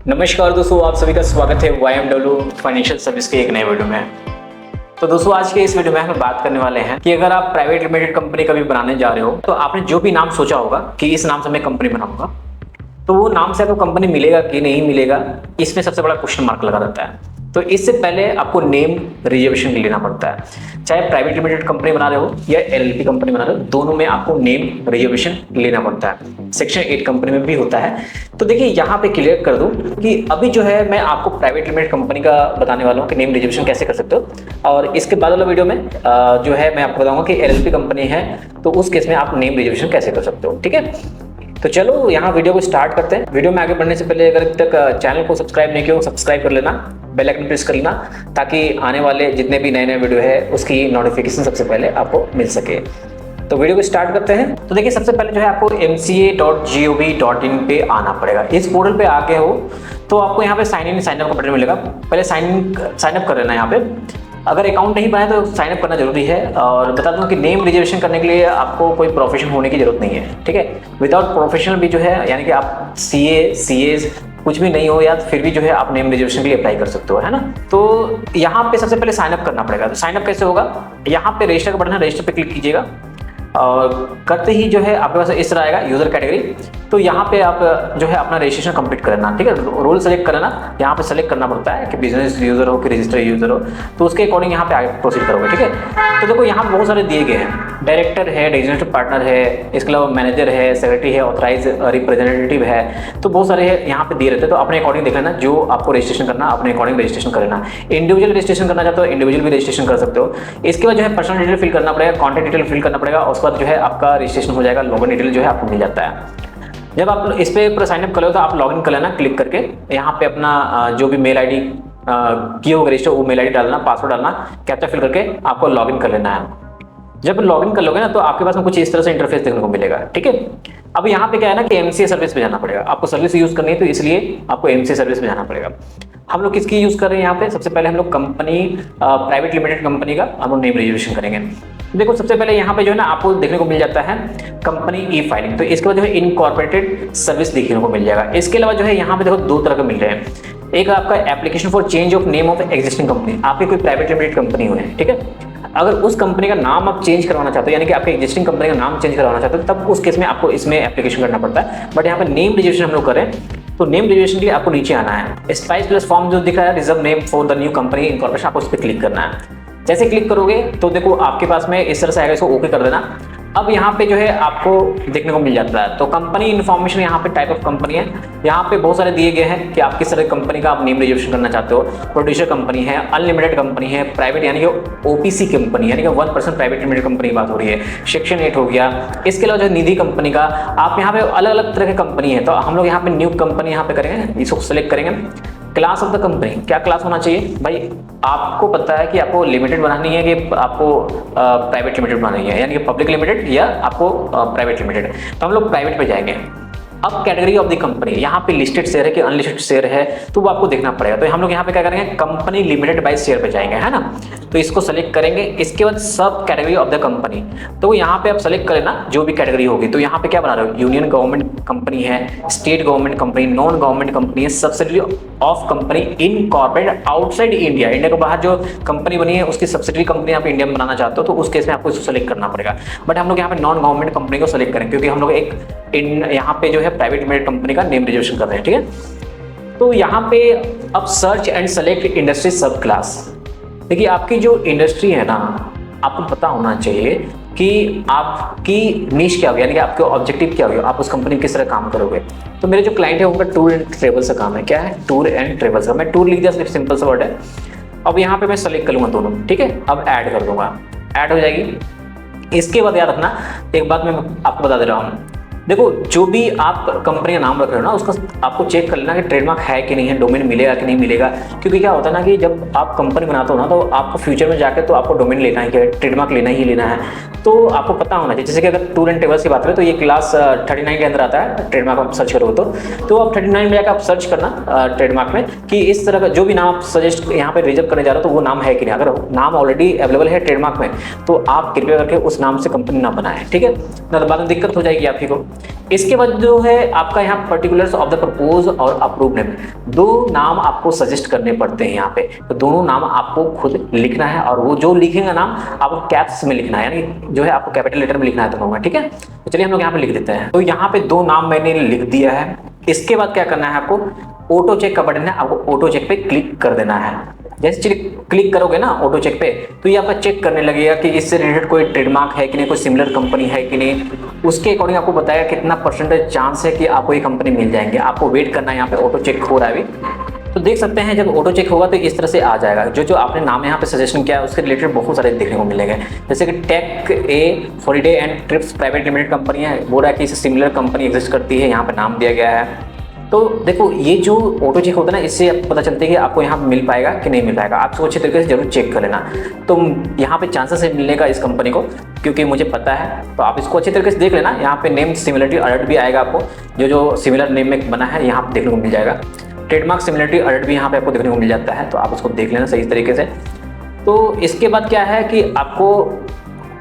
नमस्कार दोस्तों, आप सभी का स्वागत है YMW फाइनेंशियल सर्विस के एक नए वीडियो में। तो दोस्तों, आज के इस वीडियो में हम बात करने वाले हैं कि अगर आप प्राइवेट लिमिटेड कंपनी कभी बनाने जा रहे हो तो आपने जो भी नाम सोचा होगा कि इस नाम से मैं कंपनी बनाऊंगा, तो वो नाम से आपको कंपनी मिलेगा कि नहीं मिलेगा, इसमें सबसे बड़ा क्वेश्चन मार्क लगा रहता है। तो इससे पहले आपको नेम रिजर्वेशन लेना पड़ता है। चाहे प्राइवेट लिमिटेड कंपनी बना रहे हो या LLP कंपनी बना रहे हो, दोनों में आपको नेम रिजर्वेशन लेना पड़ता है। सेक्शन 8 कंपनी में भी होता है। तो देखिए, यहाँ पे क्लियर कर दूं कि अभी जो है मैं आपको प्राइवेट लिमिटेड कंपनी का बताने वाला हूँ कि नेम रिजर्वेशन कैसे कर सकते हो, और इसके बाद वाला वीडियो में जो है मैं आपको बताऊंगा कि LLP कंपनी है तो उस केस में आप नेम रिजर्वेशन कैसे कर सकते हो। ठीक है, तो चलो यहाँ वीडियो को स्टार्ट करते हैं। वीडियो में आगे बढ़ने से पहले अगर अभी तक चैनल को सब्सक्राइब नहीं किया हो, सब्सक्राइब कर लेना, बेल आइकन प्रेस कर लेना, ताकि आने वाले जितने भी नए नए वीडियो है उसकी नोटिफिकेशन सबसे पहले आपको मिल सके। तो वीडियो को स्टार्ट करते हैं। तो देखिए, सबसे पहले जो है आपको mca.gov.in पे आना पड़ेगा। इस पोर्टल पे आके हो तो आपको यहाँ पे साइन इन साइन अप का बटन मिलेगा। पहले साइन अप कर लेना है। यहाँ पे अगर अकाउंट नहीं बनाए तो साइन अप करना जरूरी है। और बता दूं कि नेम रिजर्वेशन करने के लिए आपको कोई प्रोफेशन होने की जरूरत नहीं है। ठीक है, विदाउट प्रोफेशनल भी जो है, यानी कि आप CA कुछ भी नहीं हो या फिर भी जो है आप नेम रिजर्वेशन के लिए अप्लाई कर सकते हो, है ना। तो यहाँ पे सबसे पहले साइन अप करना पड़ेगा। तो साइन अप कैसे होगा, यहाँ पे रजिस्टर का बटन है, रजिस्टर पे क्लिक कीजिएगा और करते ही जो है आपके पास इस तरह आएगा यूजर कैटेगरी। तो यहाँ पे आप जो है अपना रजिस्ट्रेशन कंप्लीट कर लेना। ठीक है, रोल सेलेक्ट कर लेना। यहाँ पे सेलेक्ट करना पड़ता है कि बिजनेस यूजर हो कि रजिस्टर्ड यूजर हो, तो उसके अकॉर्डिंग यहाँ पे आगे प्रोसीड करोगे। ठीक है, तो देखो यहाँ बहुत सारे दिए गए हैं। डायरेक्टर है, डेजिग्नेटेड पार्टनर है, इसके अलावा मैनेजर है, सेक्रेटरी है, ऑथराइज रिप्रेजेंटेटिव है, तो बहुत सारे यहाँ पे दिए रहते हैं। तो अपने अकॉर्डिंग देख लेना, जो आपको रजिस्ट्रेशन करना अपने अकॉर्डिंग रजिस्ट्रेशन कर लेना। इंडिविजुअल रजिस्ट्रेशन करना चाहते हो इंडिविजुअल भी रजिस्ट्रेशन कर सकते हो। इसके बाद जो है पर्सनल डिटेल फिल करना पड़ेगा, कॉन्टैक्ट डिटेल फिल करना पड़ेगा। उसके बाद जो है आपका रजिस्ट्रेशन हो जाएगा, लॉगिन डिटेल जो है आपको मिल जाता है। जब आप इस पे पूरा साइनअप कर लो तो आप लॉगिन कर लेना क्लिक करके। यहाँ पे अपना जो भी मेल आईडी की हो रजिस्टर, वो मेल आईडी डालना, पासवर्ड डालना, कैप्चा फिल करके आपको लॉगिन कर लेना है। जब लॉगिन कर लोगे ना तो आपके पास में कुछ इस तरह से इंटरफेस देखने को मिलेगा। ठीक है, अब यहाँ पे क्या है ना कि MCA सर्विस पे जाना पड़ेगा। आपको सर्विस यूज करनी है तो इसलिए आपको MCA सर्विस पे जाना पड़ेगा। हम लोग किसकी यूज कर रहे हैं यहाँ पे, सबसे पहले हम लोग कंपनी प्राइवेट लिमिटेड कंपनी का हम लोग नेम रजिस्ट्रेशन करेंगे। देखो, सबसे पहले यहाँ पे जो है ना आपको देखने को मिल जाता है कंपनी E-फाइलिंग। तो इसके बाद जो है इनकॉर्पोरेटेड सर्विस देखने को मिल जाएगा। इसके अलावा जो है यहाँ पे देखो दो तरह के मिल रहे हैं। एक आपका application for change of name of existing company. आपकी कोई प्राइवेट लिमिटेड कंपनी हो है, ठीक है, अगर उस कंपनी का नाम आप चेंज करवाना चाहते हो, यानी कि आपके एग्जिस्टिंग कंपनी का नाम चेंज करवाना चाहते हो, तब उस केस में आपको इसमें एप्लीकेशन करना पड़ता है। बट यहाँ पे नेम रजिस्ट्रेशन हम लोग करें तो नेम रजिस्ट्रेशन के लिए आपको नीचे आना है। स्पाइस प्लस फॉर्म जो दिख रहा है, reserve name for the new company incorporation, आपको उस पर क्लिक करना है। जैसे क्लिक करोगे तो देखो आपके पास में इस तरह से आएगा, इसको ओके कर देना। अब यहाँ पे जो है आपको देखने को मिल जाता है। तो कंपनी इन्फॉर्मेशन, यहाँ पे टाइप ऑफ कंपनी है, यहाँ पे बहुत सारे दिए गए हैं कि आप किस तरह की कंपनी का आप नेम रजिस्ट्रेशन करना चाहते हो। प्रोड्यूसर कंपनी है, अनलिमिटेड कंपनी है, प्राइवेट यानी कि OPC कंपनी यानी कि 1% प्राइवेट लिमिटेड कंपनी की बात हो रही है, सेक्शन 8 हो गया। इसके अलावा जो निधि कंपनी का, आप यहाँ पे अलग अलग तरह की कंपनी है। तो हम लोग यहाँ पे न्यू कंपनी यहाँ पे करेंगे, इसको सेलेक्ट करेंगे। क्लास ऑफ द कंपनी, क्या क्लास होना चाहिए भाई, आपको पता है कि आपको लिमिटेड बनानी है कि आपको प्राइवेट लिमिटेड बनानी है, यानी कि पब्लिक लिमिटेड या आपको प्राइवेट लिमिटेड। तो हम लोग प्राइवेट पे जाएंगे। अब कैटेगरी ऑफ द कंपनी, यहाँ पे लिस्टेड शेयर है कि अनलिस्टेड शेयर है, तो वो आपको देखना पड़ेगा। तो हम लोग यहाँ पे क्या करेंगे, कंपनी लिमिटेड बाय शेयर पे जाएंगे, है ना। तो इसको सेलेक्ट करेंगे। इसके बाद सब कैटेगरी ऑफ द कंपनी, तो यहाँ पे आप सेलेक्ट कर लेना जो भी कैटेगरी होगी। तो यहाँ पे क्या बना रहे हो, यूनियन गवर्नमेंट कंपनी है, state government company, non government company है, subsidiary of company incorporated outside India. India के बाहर जो कंपनी बनी है उसकी सब्सिडरी कंपनी आप इंडिया में बनाना चाहते हो, तो उस केस में आपको इसको सेलेक्ट करना पड़ेगा। बट हम लोग यहाँ पे नॉन गवर्नमेंट कंपनी को सेलेक्ट करें, क्योंकि हम लोग एक यहाँ पे जो है प्राइवेट लिमिटेड कंपनी का नेम रजिस्ट्रेशन कर रहे हैं। ठीक है, तो यहाँ पे अब सर्च एंड सेलेक्ट इंडस्ट्री सब क्लास। देखिए, आपकी जो इंडस्ट्री है ना, आपको पता होना चाहिए कि आपकी नीश क्या होगी, यानी कि आपके ऑब्जेक्टिव क्या होगी, आप उस कंपनी में किस तरह काम करोगे। तो मेरे जो क्लाइंट है उनका टूर एंड ट्रेवल्स का काम है। क्या है, टूर एंड ट्रेवल्स का। मैं टूर लिख दिया, सिर्फ सिंपल सा वर्ड है। अब यहाँ पे मैं सेलेक्ट करूँगा दोनों, ठीक है, अब ऐड कर दूंगा, ऐड हो जाएगी। इसके बाद याद रखना एक बात मैं आपको बता दे रहा हूँ, देखो जो भी आप कंपनी का नाम रख रहे हो ना, उसका आपको चेक कर लेना कि ट्रेडमार्क है कि नहीं है, डोमेन मिलेगा कि नहीं मिलेगा। क्योंकि क्या होता है ना कि जब आप कंपनी बनाते हो ना, तो आपको फ्यूचर में जाकर तो आपको डोमेन लेना है, कि ट्रेडमार्क लेना ही लेना है। तो आपको पता होना चाहिए। जैसे कि अगर टूर एंड ट्रेवल्स की बात करें तो ये क्लास 39 के अंदर आता है, ट्रेडमार्क आप सर्च करो तो आप 39 में जाकर आप सर्च करना ट्रेडमार्क में कि इस तरह का जो भी नाम आप सजेस्ट यहाँ पे रिजर्व करने जा रहे हो तो वो नाम है कि नहीं। अगर नाम ऑलरेडी अवेलेबल है ट्रेडमार्क में तो आप कृपया करके उस नाम से कंपनी ना बनाएं, ठीक है, ना तो बाद में दिक्कत हो जाएगी आप ही को। इसके बाद जो है आपका यहाँ पर्टिकुलर्स ऑफ द प्रपोज और अप्रूव नेम, दो नाम आपको सजेस्ट करने पड़ते हैं यहाँ पे। तो दोनों नाम आपको खुद लिखना है और वो जो लिखेगा नाम आपको कैप्स में लिखना है, यानी जो है आपको कैपिटल लेटर में लिखना है दोनों में, ठीक है। तो चलिए हम लोग यहाँ पे लिख देते हैं। तो यहाँ पे दो नाम मैंने लिख दिया है। इसके बाद क्या करना है, आपको ऑटो चेक का बटन है, आपको ऑटो चेक पे क्लिक कर देना है। जैसे क्लिक करोगे ना ऑटो चेक पे, तो ये आपका चेक करने लगेगा कि इससे रिलेटेड कोई ट्रेडमार्क है कि नहीं, कोई सिमिलर कंपनी है कि नहीं। उसके अकॉर्डिंग आपको बताएगा कितना परसेंटेज चांस है कि आपको ये कंपनी मिल जाएंगे। आपको वेट करना है, यहाँ पे ऑटो चेक हो रहा है अभी। तो देख सकते हैं जब ऑटो चेक होगा तो इस तरह से आ जाएगा। जो जो आपने नाम यहाँ पे सजेशन किया है उसके रिलेटेड बहुत सारे देखने को मिलेंगे, जैसे कि take a holiday and trips private limited company है, बोल रहा है कि इससे सिमिलर कंपनी एग्जिस्ट करती है, यहाँ पे नाम दिया गया है। तो देखो ये जो ऑटो चेक होता है ना, इससे पता चलता है कि आपको यहाँ मिल पाएगा कि नहीं मिल पाएगा। आप इसको अच्छे तरीके से जरूर चेक कर लेना। तो यहाँ पे चांसेस है मिलने का इस कंपनी को, क्योंकि मुझे पता है। तो आप इसको अच्छे तरीके से देख लेना। यहाँ पे नेम सिमिलरिटी अलर्ट भी आएगा आपको, जो जो सिमिलर नेम में बना है यहाँ पे देखने को मिल जाएगा। ट्रेडमार्क सिमिलरिटी अलर्ट भी यहाँ पे आपको देखने को मिल जाता है, तो आप उसको देख लेना सही तरीके से। तो इसके बाद क्या है कि आपको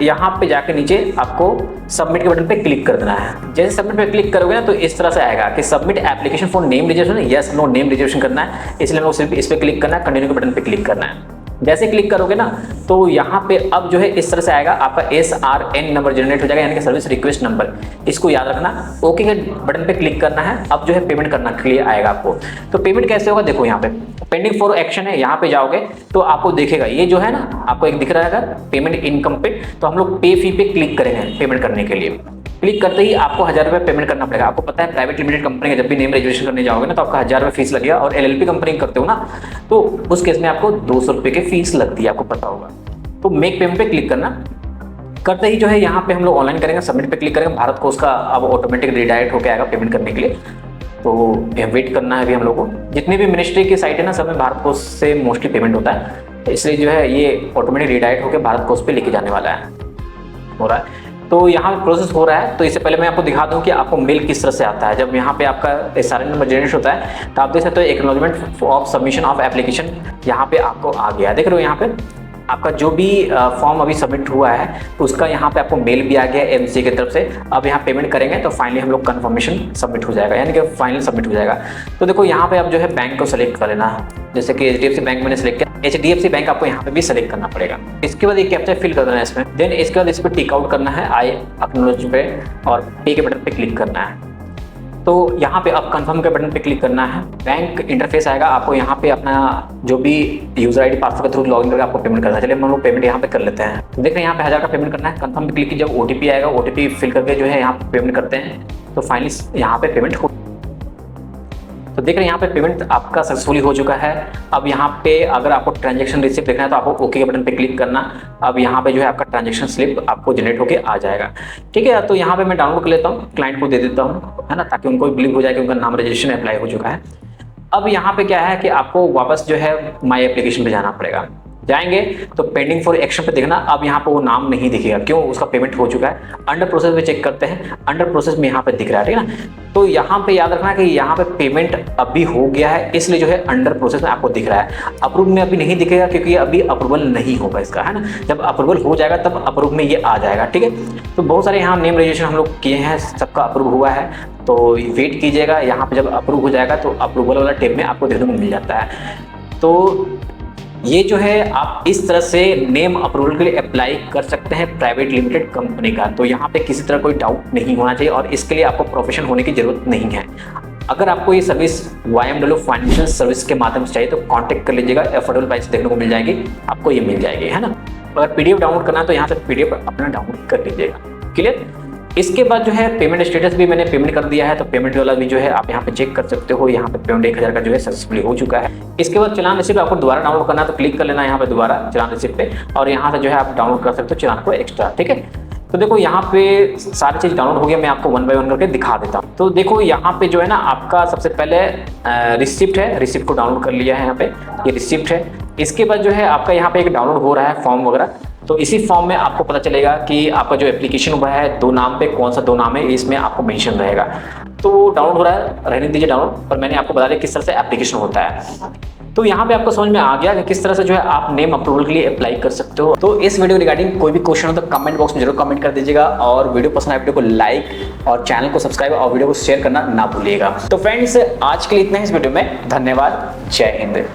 यहाँ पे जाके नीचे आपको सबमिट के बटन पे क्लिक कर देना है। जैसे सबमिट पे क्लिक करोगे ना तो इस तरह से आएगा कि submit application for name reservation, yes no name reservation करना है, इसलिए हम लोग सिर्फ इस पे क्लिक करना है, कंटिन्यू के बटन पे क्लिक करना है। जैसे क्लिक करोगे ना तो यहाँ पे अब जो है इस तरह से आएगा, आपका SRN नंबर जनरेट हो जाएगा, यानी कि सर्विस रिक्वेस्ट नंबर। इसको याद रखना। ओके के बटन पे क्लिक करना है। अब जो है पेमेंट करना के लिए आएगा आपको। तो पेमेंट कैसे होगा, देखो यहाँ पे पेंडिंग फॉर एक्शन है, यहाँ पे जाओगे तो आपको देखेगा ये जो है ना, आपको एक दिख रहा है अगर पेमेंट इनकम्प्लीट, तो हम लोग पे फी पे क्लिक करेंगे पेमेंट करने के लिए। क्लिक करते ही आपको 1000 रुपये पेमेंट करना पड़ेगा। आपको पता है प्राइवेट लिमिटेड कंपनी का जब भी नेम रजिस्ट्रेशन करने जाओगे ना तो आपका 1000 रुपये फीस लगेगा, और LLP कंपनी करते हो ना तो उस केस में आपको 200 रुपये की फीस लगती है, आपको पता होगा। तो मेक पेमेंट पे क्लिक करना। करते ही जो है यहाँ पे हम लोग ऑनलाइन करेंगे, सबमिट पे क्लिक करेंगे, भारत कोष का अब ऑटोमेटिक रिडायरेक्ट होकर आएगा पेमेंट करने के लिए। तो वेट करना है अभी हम लोग को। जितनी भी मिनिस्ट्री की साइट है ना, सब में भारत कोष से मोस्टली पेमेंट होता है, इसलिए जो है ये ऑटोमेटिक रिडायरेक्ट होकर भारत कोष पे लेके जाने वाला है, हो रहा है। तो यहाँ पे प्रोसेस हो रहा है। तो इससे पहले मैं आपको दिखा दूं कि आपको मेल किस तरह से आता है। जब यहाँ पे आपका SRN नंबर जनरेट होता है तो आप देख सकते हो acknowledgement of submission of application यहाँ पे आपको आ गया। देख रहे हो यहाँ पे आपका जो भी फॉर्म अभी सबमिट हुआ है उसका यहाँ पे आपको मेल भी आ गया MC की तरफ से। अब यहाँ पेमेंट करेंगे तो फाइनली हम लोग कंफर्मेशन सबमिट हो जाएगा, यानी कि फाइनल सबमिट हो जाएगा। तो देखो यहाँ पे आप जो है बैंक को सेलेक्ट कर लेना है, जैसे कि HDFC बैंक मैंने सेलेक्ट किया, HDFC बैंक आपको यहाँ पे भी सेलेक्ट करना पड़ेगा। इसके बाद एक कैप्चा फिल कर देना है इसमें। देन इसके बाद इस पर टिक आउट करना है, आई एक्नॉलेज पे, और पे के बटन पे क्लिक करना है। तो यहाँ पे अब कंफर्म के बटन पे क्लिक करना है। बैंक इंटरफेस आएगा, आपको यहाँ पे अपना जो भी यूजर ID पासवर्ड के थ्रू लॉगिन करके आपको पेमेंट करना है। चलिए हम लोग पेमेंट यहाँ पे कर लेते हैं। तो देख रहे हैं यहाँ पे 1000 का पेमेंट करना है। कंफर्म पे क्लिक की, जब OTP आएगा OTP फिल करके जो है यहाँ पे पेमेंट करते हैं, तो फाइनली यहाँ पे पेमेंट हो। तो देख रहे हैं यहाँ पे पेमेंट आपका सक्सेसफुली हो चुका है। अब यहाँ पे अगर आपको ट्रांजैक्शन रिसिप्ट देखना है तो आपको ओके के बटन पे क्लिक करना। अब यहाँ पे जो है आपका ट्रांजैक्शन स्लिप आपको जनरेट होके आ जाएगा, ठीक है। तो यहाँ पे मैं डाउनलोड कर लेता हूँ, क्लाइंट को दे देता हूँ, है ना, ताकि उनको भी बिलीव हो जाए कि उनका नाम रजिस्ट्रेशन अप्लाई हो चुका है। अब यहाँ पे क्या है कि आपको वापस जो है माई एप्लीकेशन पे जाना पड़ेगा। जाएंगे तो पेंडिंग फॉर एक्शन पे देखना। अब यहाँ पे वो नाम नहीं दिखेगा, क्यों, उसका पेमेंट हो चुका है। अंडर प्रोसेस पे चेक करते हैं, अंडर प्रोसेस में यहाँ पे दिख रहा है, ठीक है ना। तो यहाँ पे याद रखना कि यहाँ पे पेमेंट अभी हो गया है, इसलिए जो है अंडर प्रोसेस में आपको दिख रहा है। अप्रूव में अभी नहीं दिखेगा क्योंकि ये अभी अप्रूवल नहीं होगा इसका, है ना। जब अप्रूवल हो जाएगा तब अप्रूव में ये आ जाएगा, ठीक है। तो बहुत सारे यहाँ नेम रजिस्ट्रेशन हम लोग किए हैं, सबका अप्रूव हुआ है, तो वेट कीजिएगा। यहाँ पे जब अप्रूव हो जाएगा तो अप्रूवल वाला टेब में आपको देखने को मिल जाता है। तो ये जो है आप इस तरह से नेम अप्रूवल के लिए अप्लाई कर सकते हैं प्राइवेट लिमिटेड कंपनी का। तो यहाँ पे किसी तरह कोई डाउट नहीं होना चाहिए, और इसके लिए आपको प्रोफेशनल होने की जरूरत नहीं है। अगर आपको ये सर्विस YMW फाइनेंशियल सर्विस के माध्यम से चाहिए तो कांटेक्ट कर लीजिएगा, अफोर्डेबल प्राइस देखने को मिल जाएगी, आपको ये मिल जाएगी, है ना। अगर PDF डाउनलोड करना है तो यहाँ से PDF अपना डाउनलोड कर लीजिएगा, क्लियर। इसके बाद जो है पेमेंट स्टेटस भी मैंने पेमेंट कर दिया है, तो पेमेंट वाला भी जो है आप यहाँ पे चेक कर सकते हो। यहाँ पे पेमेंट 1000 का जो है सक्सेसफुली हो चुका है। इसके बाद चलान रिसिप्ट आपको दोबारा डाउनलोड करना है, तो क्लिक कर लेना है यहाँ पे दोबारा चलान रिसिप्ट पे, और यहाँ से जो है आप डाउनलोड कर सकते हो चलान को एक्स्ट्रा, ठीक है। तो देखो यहाँ पे सारी चीज़ डाउनलोड हो गया, मैं आपको 1 बाय 1 करके दिखा देता हूँ। तो देखो यहाँ पे जो है ना आपका सबसे पहले रिसिप्ट है, रिसिप्ट को डाउनलोड कर लिया है, यहाँ पे ये रिसिप्ट है। इसके बाद जो है आपका यहाँ पे एक डाउनलोड हो रहा है फॉर्म वगैरह, तो इसी फॉर्म में आपको पता चलेगा कि आपका जो एप्लीकेशन हुआ है 2 नाम पे कौन सा 2 नाम है, इसमें आपको मेंशन रहेगा। तो डाउनलोड हो रहा है, रहने दीजिए डाउनलोड, पर मैंने आपको बता दिया किस तरह से एप्लीकेशन होता है। तो यहाँ पे आपको समझ में आ गया कि किस तरह से जो है आप नेम अप्रूवल के लिए अप्लाई कर सकते हो। तो इस वीडियो रिगार्डिंग कोई भी क्वेश्चन हो तो कमेंट बॉक्स में जरूर कमेंट कर दीजिएगा, और वीडियो पसंद आए वीडियो को लाइक और चैनल को सब्सक्राइब और वीडियो को शेयर करना ना भूलिएगा। तो फ्रेंड्स, आज के लिए इतना ही इस वीडियो में। धन्यवाद। जय हिंद।